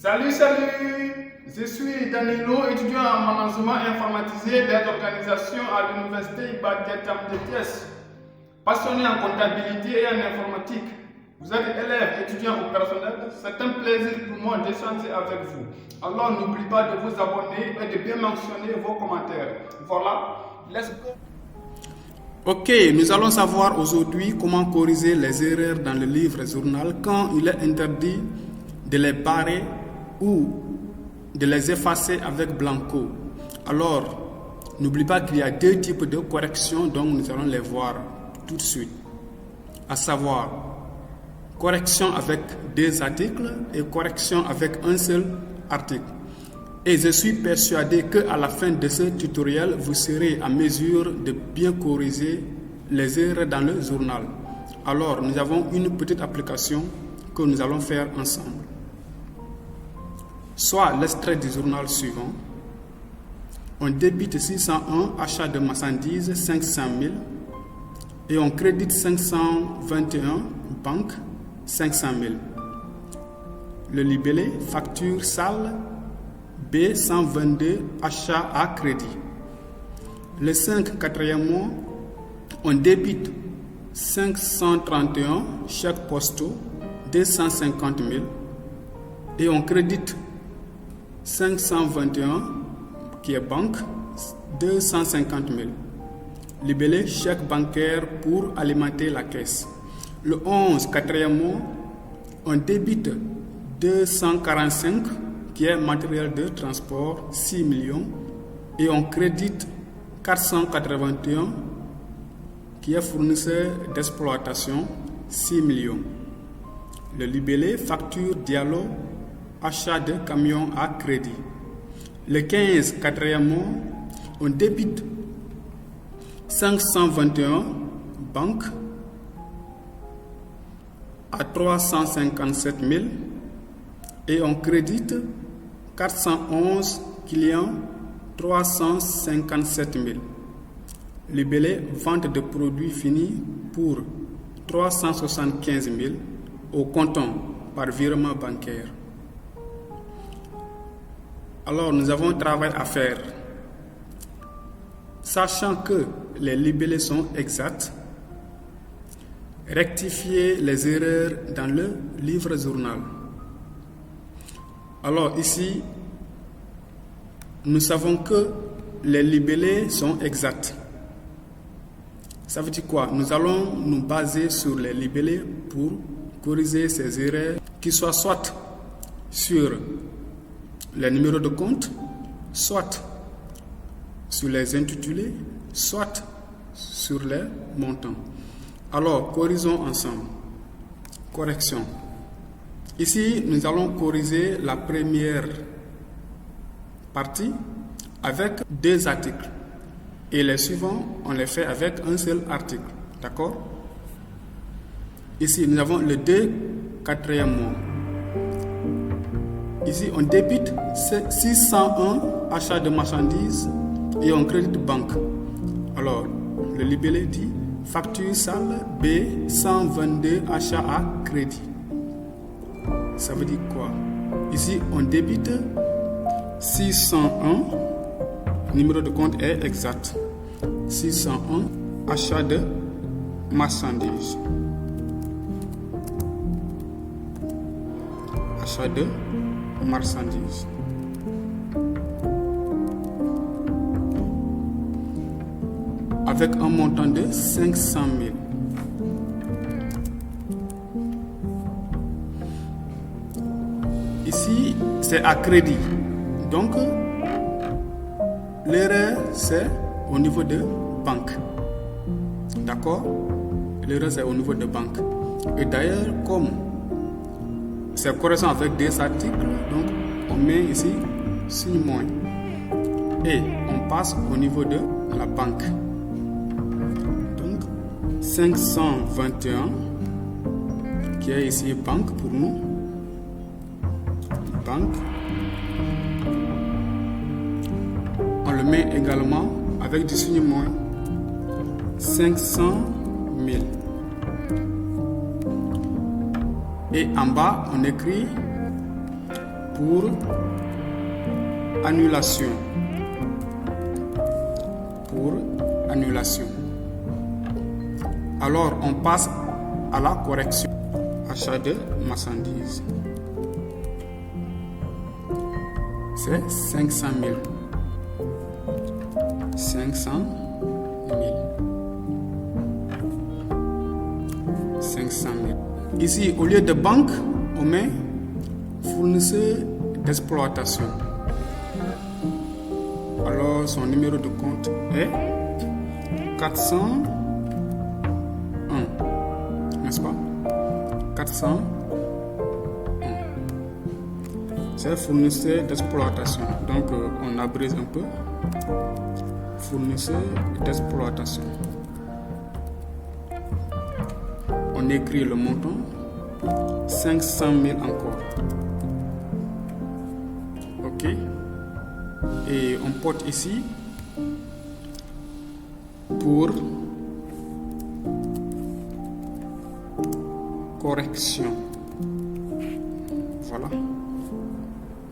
Salut, salut! Je suis Danilo, étudiant en management informatisé des organisations à l'université Ibadan de Thiès. Passionné en comptabilité et en informatique. Vous êtes élève, étudiant opérationnel, c'est un plaisir pour moi d'échanger avec vous. Alors n'oubliez pas de vous abonner et de bien mentionner vos commentaires. Voilà, let's go! Ok, nous allons savoir aujourd'hui comment corriger les erreurs dans le livre journal quand il est interdit de les barrer ou de les effacer avec blanco. Alors, n'oublie pas qu'il y a deux types de corrections, donc nous allons les voir tout de suite. À savoir, correction avec deux articles et correction avec un seul article. Et je suis persuadé qu'à la fin de ce tutoriel, vous serez en mesure de bien corriger les erreurs dans le journal. Alors, nous avons une petite application que nous allons faire ensemble. Soit l'extrait du journal suivant. On débite 601 achat de marchandises 500 000 et on crédite 521 banque 500 000. Le libellé facture sale B122 achat à crédit. Le 5 quatrième mois, on débite 531 chèques postaux 250 000 et on crédite 521 qui est banque 250 000. Libellé chèque bancaire pour alimenter la caisse. Le 11 quatrième mois, on débite 245 qui est matériel de transport 6 millions et on crédite 481 qui est fournisseur d'exploitation 6 millions. Le libellé facture Diallo achat de camions à crédit. Le 15 quatrième mois, on débite 521 banque à 357 000 et on crédite 411 clients 357 000. Libellé vente de produits finis pour 375 000 au comptant par virement bancaire. Alors nous avons un travail à faire. Sachant que les libellés sont exacts, rectifier les erreurs dans le livre journal. Alors ici, nous savons que les libellés sont exacts. Ça veut dire quoi? Nous allons nous baser sur les libellés pour corriger ces erreurs qui soient soit sur les numéros de compte, soit sur les intitulés, soit sur les montants. Alors, corrigeons ensemble. Correction. Ici, nous allons corriger la première partie avec deux articles. Et les suivants, on les fait avec un seul article. D'accord? Ici, nous avons le 2 quatrième mois. Ici, on débite 601 achats de marchandises et on crédite banque. Alors, le libellé dit facture sale B122 achats à crédit. Ça veut dire quoi? Ici, on débite 601, numéro de compte est exact. 601 achats de marchandises. Achat de marchandises. Avec un montant de 500 000. Ici, c'est à crédit. Donc, l'erreur, c'est au niveau de banque. D'accord? L'erreur, c'est au niveau de banque. Et d'ailleurs, comme c'est correspond avec des articles, donc on met ici signe moins. Et on passe au niveau de la banque. Donc 521 qui est ici banque pour nous. Banque. On le met également avec du signe moins. 500 000. Et en bas, on écrit pour annulation. Pour annulation. Alors, on passe à la correction. Achat de marchandises. C'est 500 000. 500 000. 500 000. Ici, au lieu de banque, on met fournisseur d'exploitation. Alors, son numéro de compte est 401. N'est-ce pas? 401. C'est fournisseur d'exploitation. Donc, on abrise un peu. Fournisseur d'exploitation. On écrit le montant. 500 000 encore. Ok. Et on porte ici pour correction. Voilà.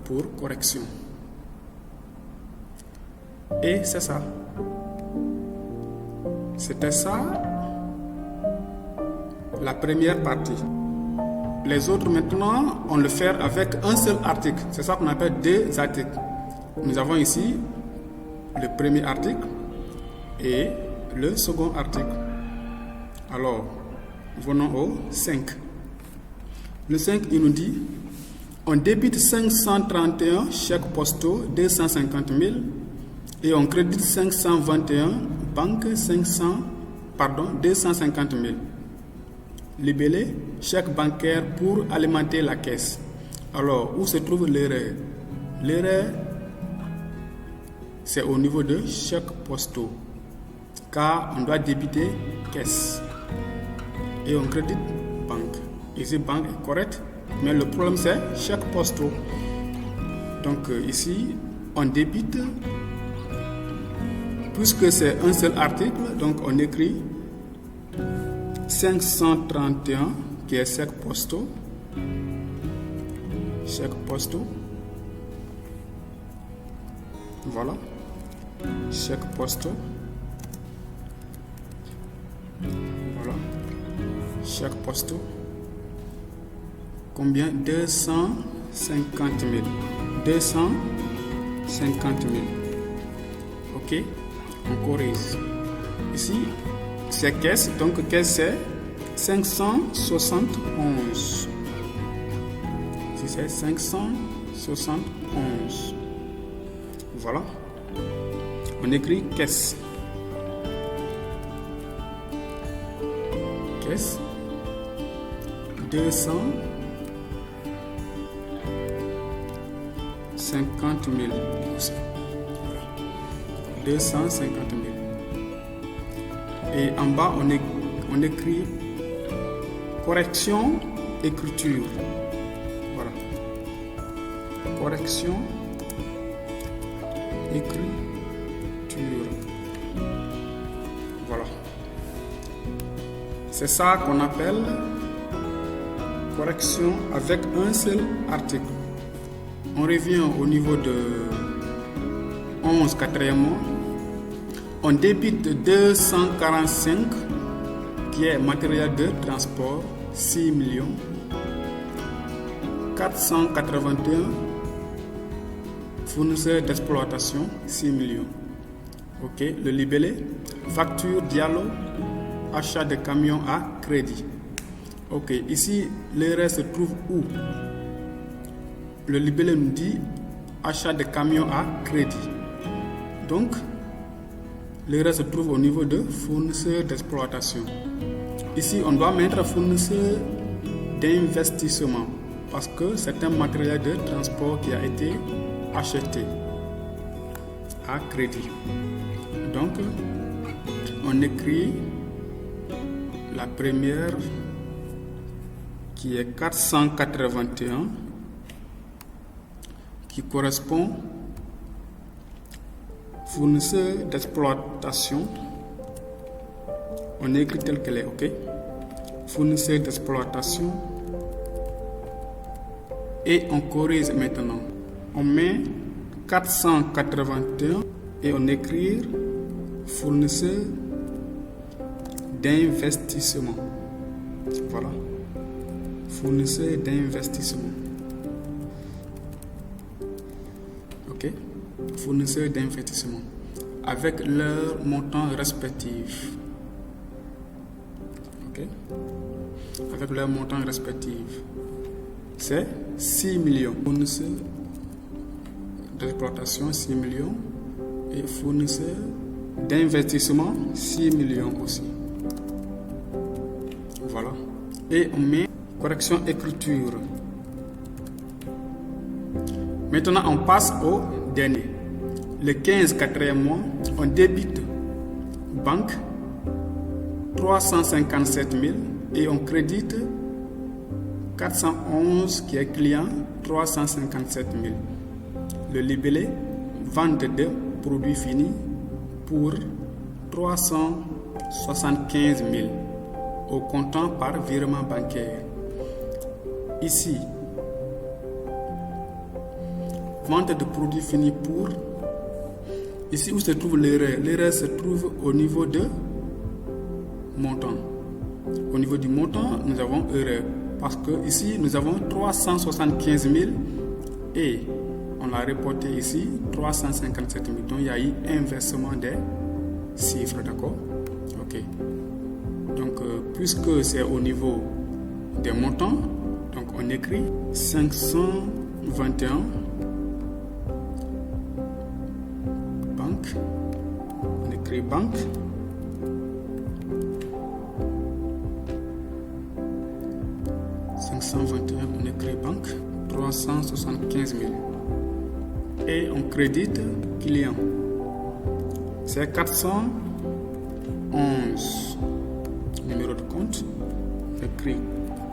Pour correction. Et c'est ça. C'était ça la première partie. Les autres maintenant, on le fait avec un seul article. C'est ça qu'on appelle deux articles. Nous avons ici le premier article et le second article. Alors, venons au 5. Le 5, il nous dit, on débite 531 chèques postaux 250 000 et on crédite 521 banque 250 000. Libellé, chèque bancaire pour alimenter la caisse. Alors, où se trouve l'erreur? L'erreur, c'est au niveau de chèques postaux, car on doit débiter caisse et on crédite banque. Ici, banque est correct, mais le problème c'est chèques postaux. Donc ici, on débite, puisque c'est un seul article, donc on écrit 531 qui est chèques postaux. Chèques postaux. Voilà. Chèques postaux. Voilà. Chèques postaux. Combien? 250 000. 250 000. Ok. On corrige. Ici, c'est caisse. Donc, caisse, c'est 571. Ici, c'est 571. Voilà. On écrit caisse. Caisse. 250 000. 250 000. Et en bas, on écrit correction, écriture. Voilà. Correction, écriture. Voilà. C'est ça qu'on appelle correction avec un seul article. On revient au niveau de 11 quatrièmement. On débite 245 qui est matériel de transport 6 millions 481 fournisseur d'exploitation 6 millions. Ok, le libellé facture Diallo achat de camions à crédit. Ok, ici l'erreur se trouve où? Le libellé nous dit achat de camions à crédit. Donc l'erreur se trouve au niveau de fournisseur d'exploitation. Ici, on doit mettre fournisseur d'investissement parce que c'est un matériel de transport qui a été acheté à crédit. Donc, on écrit la première qui est 481 qui correspond fournisseur d'exploitation. On écrit tel qu'elle est, ok? Fournisseur d'exploitation. Et on corrige maintenant. On met 481 et on écrit fournisseur d'investissement. Voilà. Fournisseur d'investissement. Ok. Fournisseur d'investissement. Avec leurs montants respectifs. Ok. Avec leurs montants respectifs. C'est 6 millions. Fournisseur d'exploitation 6 millions. Et fournisseur d'investissement 6 millions aussi. Voilà. Et on met correction écriture. Maintenant, on passe au dernier. Le 15 quatrième mois, on débite banque 357 000 et on crédite 411 qui est client 357 000. Le libellé, vente de produits finis pour 375 000 au comptant par virement bancaire. Ici, vente de produits finis pour... Ici où se trouve l'erreur. L'erreur se trouve au niveau de montant. Au niveau du montant, nous avons erreur. Parce que ici, nous avons 375 000 et on l'a reporté ici 357 000. Donc, il y a eu inversement des chiffres, d'accord? Ok. Donc, puisque c'est au niveau des montants, donc on écrit 521 banque. On écrit banque. On écrit banque 375 000 et on crédite client, c'est 411 numéro de compte, on écrit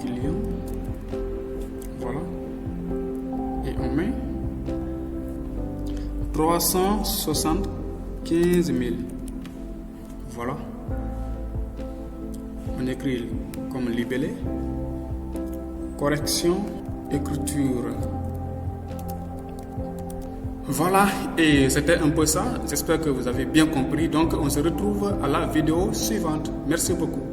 client, voilà, et on met 375 000, voilà, on écrit comme libellé. Correction, écriture. Voilà, et c'était un peu ça. J'espère que vous avez bien compris. Donc, on se retrouve à la vidéo suivante. Merci beaucoup.